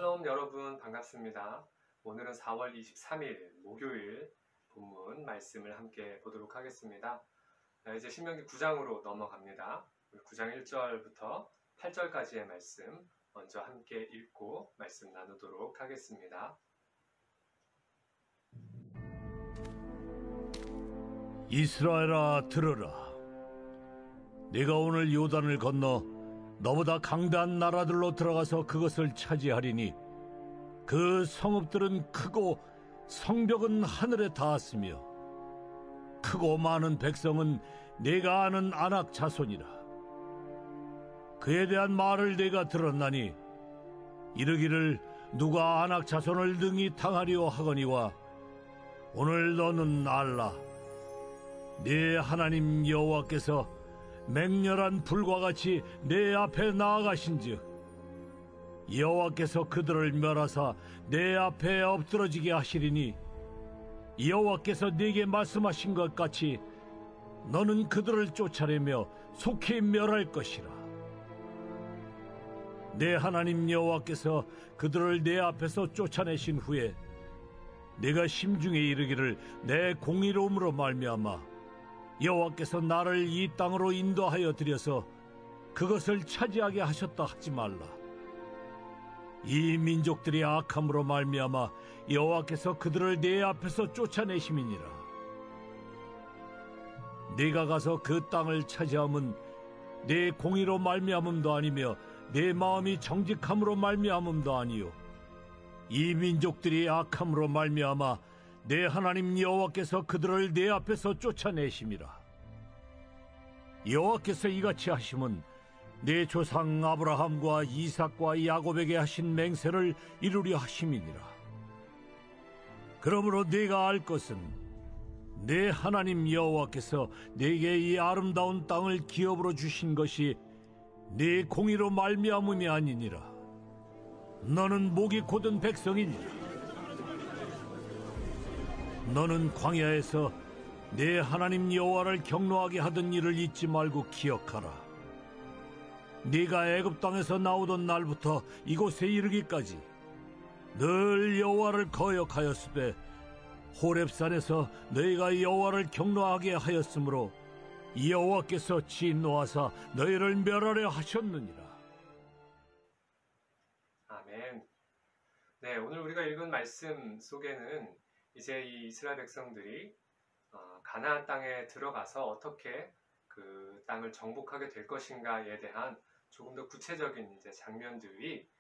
샬롬 여러분 반갑습니다. 오늘은 4월 23일 목요일 본문 말씀을 함께 보도록 하겠습니다. 이제 신명기 9장으로 넘어갑니다. 9장 1절부터 8절까지의 말씀 먼저 함께 읽고 말씀 나누도록 하겠습니다. 이스라엘아 들으라. 네가 오늘 요단을 건너 너보다 강대한 나라들로 들어가서 그것을 차지하리니 그 성읍들은 크고 성벽은 하늘에 닿았으며 크고 많은 백성은 네가 아는 아낙 자손이라. 그에 대한 말을 네가 들었나니 이르기를 누가 아낙 자손을 능히 당하리오 하거니와 오늘 너는 알라. 네 하나님 여호와께서 맹렬한 불과 같이 내 앞에 나아가신즉 여호와께서 그들을 멸하사 내 앞에 엎드러지게 하시리니 여호와께서 네게 말씀하신 것 같이 너는 그들을 쫓아내며 속히 멸할 것이라. 내 하나님 여호와께서 그들을 내 앞에서 쫓아내신 후에 네가 심중에 이르기를 내 공의로움으로 말미암아 여호와께서 나를 이 땅으로 인도하여 들여서 그것을 차지하게 하셨다 하지 말라. 이 민족들이 악함으로 말미암아 여호와께서 그들을 내 앞에서 쫓아내심이니라. 네가 가서 그 땅을 차지함은 내 공의로 말미암음도 아니며 내 마음이 정직함으로 말미암음도 아니요 이 민족들이 악함으로 말미암아 내 하나님 여호와께서 그들을 내 앞에서 쫓아내심이라. 여호와께서 이같이 하심은 내 조상 아브라함과 이삭과 야곱에게 하신 맹세를 이루려 하심이니라. 그러므로 네가 알 것은 내 하나님 여호와께서 네게 이 아름다운 땅을 기업으로 주신 것이 네 공의로 말미암음이 아니니라. 너는 목이 곧은 백성이니라. 너는 광야에서 내 하나님 여호와를 경노하게 하던 일을 잊지 말고 기억하라. 네가 애굽 땅에서 나오던 날부터 이곳에 이르기까지 늘 여호와를 거역하였으되 호렙산에서 너희가 여호와를 경노하게 하였으므로 여호와께서 진노하사 너희를 멸하려 하셨느니라. 아멘. 네, 오늘 우리가 읽은 말씀 속에는 이제 이 이스라엘 백성들이 가나안 땅에 들어가서 어떻게 그 땅을 정복하게 될 것인가에 대한 조금 더 구체적인 이제 장면들이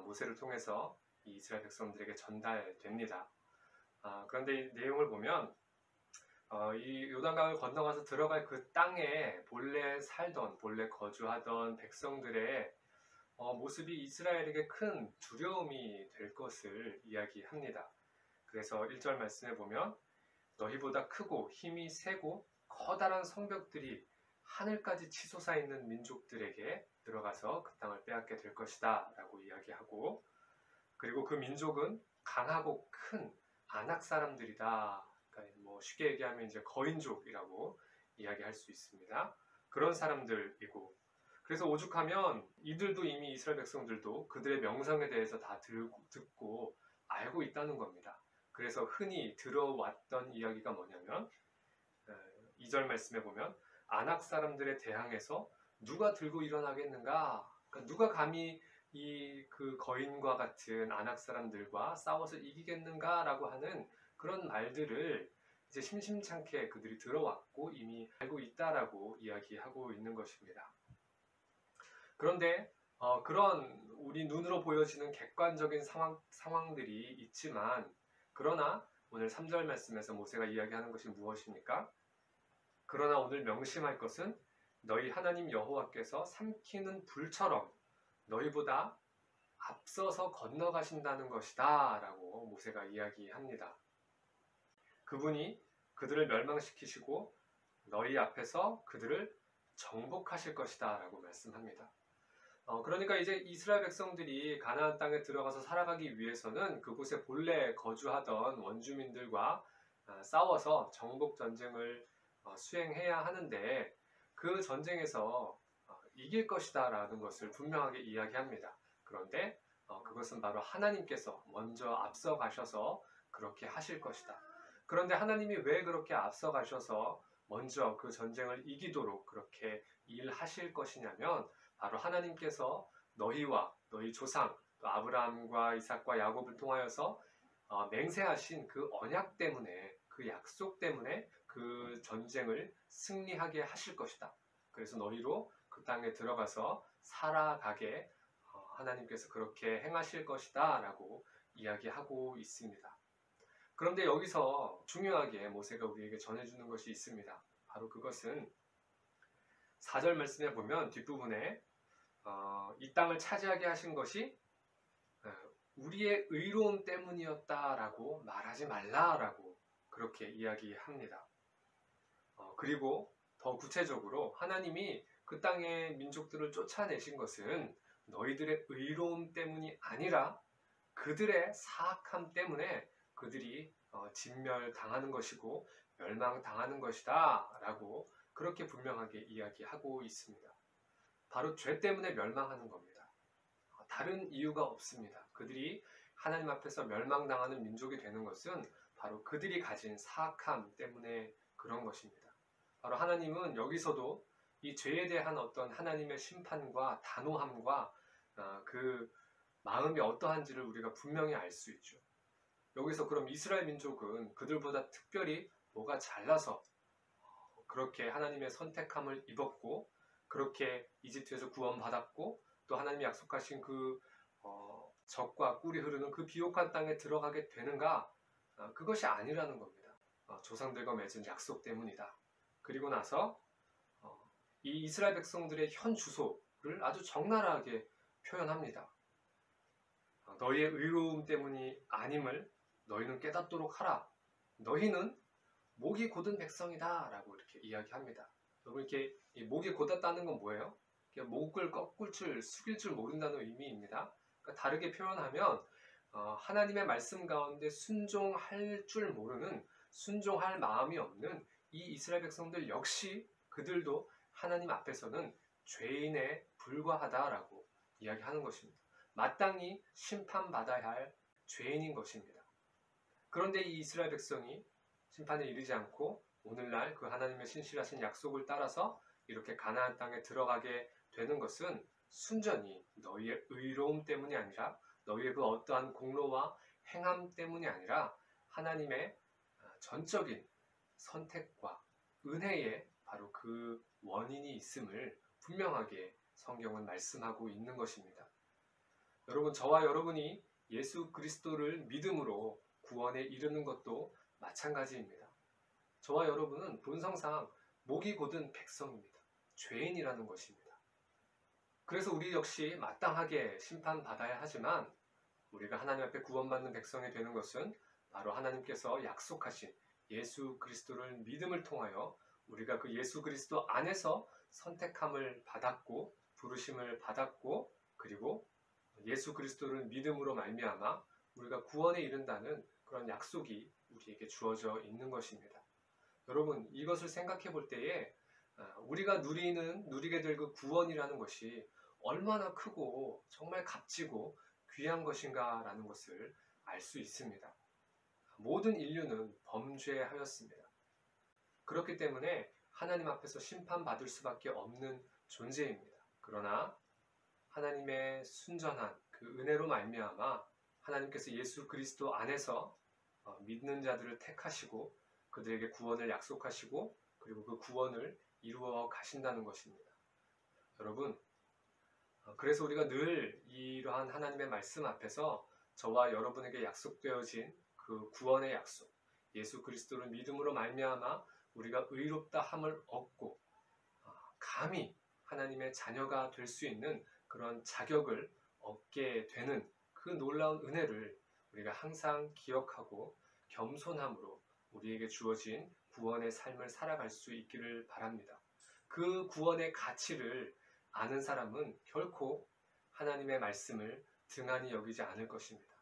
모세를 통해서 이 이스라엘 백성들에게 전달됩니다. 그런데 이 내용을 보면 이 요단강을 건너가서 들어갈 그 땅에 본래 살던, 본래 거주하던 백성들의 모습이 이스라엘에게 큰 두려움이 될 것을 이야기합니다. 그래서 1절 말씀에 보면 너희보다 크고 힘이 세고 커다란 성벽들이 하늘까지 치솟아 있는 민족들에게 들어가서 그 땅을 빼앗게 될 것이다 라고 이야기하고, 그리고 그 민족은 강하고 큰 아낙 사람들이다. 그러니까 뭐 쉽게 얘기하면 이제 거인족이라고 이야기할 수 있습니다. 그런 사람들이고, 그래서 오죽하면 이들도 이미 이스라엘 백성들도 그들의 명성에 대해서 다 듣고 알고 있다는 겁니다. 그래서 흔히 들어왔던 이야기가 뭐냐면 2절 말씀에 보면 아낙 사람들에 대항해서 누가 들고 일어나겠는가? 그러니까 누가 감히 그 거인과 같은 아낙 사람들과 싸워서 이기겠는가라고 하는 그런 말들을 이제 심심찮게 그들이 들어왔고 이미 알고 있다라고 이야기하고 있는 것입니다. 그런데 그런 우리 눈으로 보여지는 객관적인 상황들이 있지만, 그러나 오늘 3절 말씀에서 모세가 이야기하는 것이 무엇입니까? 그러나 오늘 명심할 것은 너희 하나님 여호와께서 삼키는 불처럼 너희보다 앞서서 건너가신다는 것이다 라고 모세가 이야기합니다. 그분이 그들을 멸망시키시고 너희 앞에서 그들을 정복하실 것이다 라고 말씀합니다. 그러니까 이제 이스라엘 백성들이 가나안 땅에 들어가서 살아가기 위해서는 그곳에 본래 거주하던 원주민들과 싸워서 정복 전쟁을 수행해야 하는데, 그 전쟁에서 이길 것이다 라는 것을 분명하게 이야기합니다. 그런데 그것은 바로 하나님께서 먼저 앞서 가셔서 그렇게 하실 것이다. 그런데 하나님이 왜 그렇게 앞서 가셔서 먼저 그 전쟁을 이기도록 그렇게 일하실 것이냐면, 바로 하나님께서 너희와 너희 조상 또 아브라함과 이삭과 야곱을 통하여서 맹세하신 그 언약 때문에, 그 약속 때문에 그 전쟁을 승리하게 하실 것이다. 그래서 너희로 그 땅에 들어가서 살아가게 하나님께서 그렇게 행하실 것이다 라고 이야기하고 있습니다. 그런데 여기서 중요하게 모세가 우리에게 전해주는 것이 있습니다. 바로 그것은 4절 말씀에 보면 뒷부분에 이 땅을 차지하게 하신 것이 우리의 의로움 때문이었다라고 말하지 말라라고 그렇게 이야기합니다. 그리고 더 구체적으로 하나님이 그 땅의 민족들을 쫓아내신 것은 너희들의 의로움 때문이 아니라 그들의 사악함 때문에 그들이 진멸당하는 것이고 멸망당하는 것이다 라고 그렇게 분명하게 이야기하고 있습니다. 바로 죄 때문에 멸망하는 겁니다. 다른 이유가 없습니다. 그들이 하나님 앞에서 멸망당하는 민족이 되는 것은 바로 그들이 가진 사악함 때문에 그런 것입니다. 바로 하나님은 여기서도 이 죄에 대한 어떤 하나님의 심판과 단호함과 그 마음이 어떠한지를 우리가 분명히 알 수 있죠. 여기서 그럼 이스라엘 민족은 그들보다 특별히 뭐가 잘나서 그렇게 하나님의 선택함을 입었고 그렇게 이집트에서 구원받았고 또 하나님이 약속하신 그 젖과 꿀이 흐르는 그 비옥한 땅에 들어가게 되는가? 그것이 아니라는 겁니다. 조상들과 맺은 약속 때문이다. 그리고 나서 이 이스라엘 백성들의 현 주소를 아주 적나라하게 표현합니다. 너희의 의로움 때문이 아님을 너희는 깨닫도록 하라. 너희는 목이 곧은 백성이다 라고 이렇게 이야기합니다. 여러분, 이렇게 목이 곧았다는 건 뭐예요? 목을 꺾을 줄, 숙일 줄 모른다는 의미입니다. 그러니까 다르게 표현하면 하나님의 말씀 가운데 순종할 줄 모르는, 순종할 마음이 없는 이 이스라엘 백성들 역시 그들도 하나님 앞에서는 죄인에 불과하다라고 이야기하는 것입니다. 마땅히 심판받아야 할 죄인인 것입니다. 그런데 이 이스라엘 백성이 심판에 이르지 않고 오늘날 그 하나님의 신실하신 약속을 따라서 이렇게 가나안 땅에 들어가게 되는 것은 순전히 너희의 의로움 때문이 아니라 너희의 그 어떠한 공로와 행함 때문이 아니라 하나님의 전적인 선택과 은혜에 바로 그 원인이 있음을 분명하게 성경은 말씀하고 있는 것입니다. 여러분, 저와 여러분이 예수 그리스도를 믿음으로 구원에 이르는 것도 마찬가지입니다. 저와 여러분은 본성상 목이 곧은 백성입니다. 죄인이라는 것입니다. 그래서 우리 역시 마땅하게 심판받아야 하지만 우리가 하나님 앞에 구원받는 백성이 되는 것은 바로 하나님께서 약속하신 예수 그리스도를 믿음을 통하여 우리가 그 예수 그리스도 안에서 선택함을 받았고 부르심을 받았고 그리고 예수 그리스도를 믿음으로 말미암아 우리가 구원에 이른다는 그런 약속이 우리에게 주어져 있는 것입니다. 여러분, 이것을 생각해 볼 때에 우리가 누리게 될 그 구원이라는 것이 얼마나 크고 정말 값지고 귀한 것인가라는 것을 알 수 있습니다. 모든 인류는 범죄하였습니다. 그렇기 때문에 하나님 앞에서 심판받을 수밖에 없는 존재입니다. 그러나 하나님의 순전한 그 은혜로 말미암아 하나님께서 예수 그리스도 안에서 믿는 자들을 택하시고 그들에게 구원을 약속하시고 그리고 그 구원을 이루어 가신다는 것입니다. 여러분, 그래서 우리가 늘 이러한 하나님의 말씀 앞에서 저와 여러분에게 약속되어진 그 구원의 약속, 예수 그리스도를 믿음으로 말미암아 우리가 의롭다 함을 얻고 감히 하나님의 자녀가 될 수 있는 그런 자격을 얻게 되는 그 놀라운 은혜를 우리가 항상 기억하고 겸손함으로 우리에게 주어진 구원의 삶을 살아갈 수 있기를 바랍니다. 그 구원의 가치를 아는 사람은 결코 하나님의 말씀을 등한히 여기지 않을 것입니다.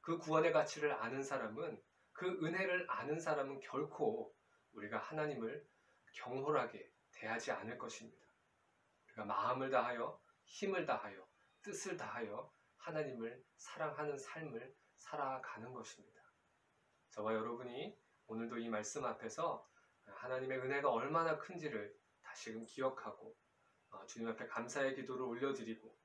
그 구원의 가치를 아는 사람은, 그 은혜를 아는 사람은 결코 우리가 하나님을 경홀하게 대하지 않을 것입니다. 우리가 마음을 다하여 힘을 다하여 뜻을 다하여 하나님을 사랑하는 삶을 살아가는 것입니다. 저와 여러분이 오늘도 이 말씀 앞에서 하나님의 은혜가 얼마나 큰지를 다시금 기억하고 주님 앞에 감사의 기도를 올려드리고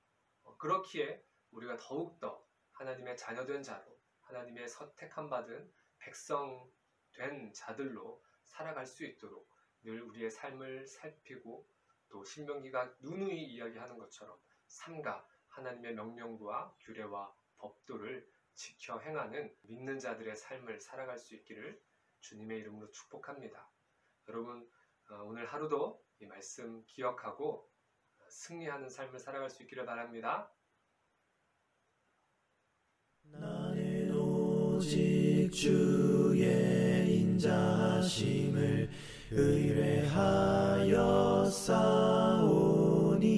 그렇기에 우리가 더욱더 하나님의 자녀된 자로 하나님의 선택한 받은 백성 된 자들로 살아갈 수 있도록 늘 우리의 삶을 살피고 또 신명기가 누누이 이야기하는 것처럼 삼가 하나님의 명령과 규례와 법도를 지켜 행하는 믿는 자들의 삶을 살아갈 수 있기를 주님의 이름으로 축복합니다. 여러분 오늘 하루도 이 말씀 기억하고 승리하는 삶을 살아갈 수 있기를 바랍니다. 나는 오직 주의 인자하심을 의뢰하여 싸우니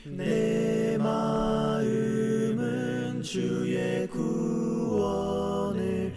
내 마음은 주의 구원을